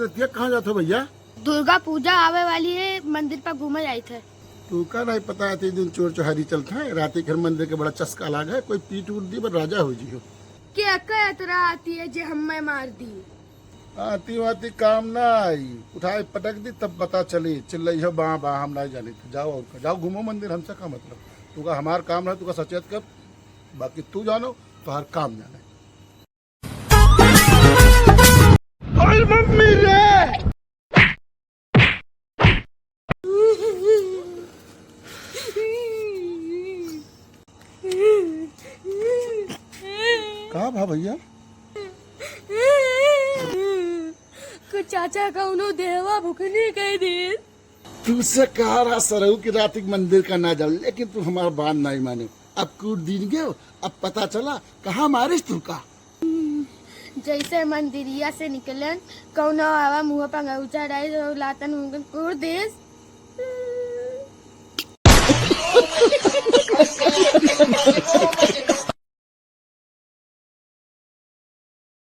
रतिया कहाँ जाते हो भैया? दुर्गा पूजा आवे वाली है, मंदिर पर घूमे जाए थे। तू का नहीं पता है तीन दिन चोर चोहारी चलता है, राती घर मंदिर के बड़ा चस्का लाग है, कोई पीट उठ दी पर राजा हो जी हो। क्या कहतरा आती है जे हमें मार दी। आती वाती काम ना आई, उठाए पटक दी तब पता चली, चिल्लाई हो बा बा हम नहीं जाने थे। जाओ और जाओ घूमो मंदिर, हमसे का मतलब। तू का हमार काम है, तू का सचेत कर, बाकी तू जानो तो हर काम जाने। मम्मी रे कहा भा भैया? कुछ चाचा का उन्होंने देवा भुखनी कह दी। तुझसे कहा रहा सरहू की रात मंदिर का ना जाओ, लेकिन तू हमारा बात नहीं माने। अब कूट दिन गए, अब पता चला कहाँ मारिस तू का। जैसे मंदिरिया से निकलन कौनो आवा मुँह पर अंगूठा डाली लातन कूट देस।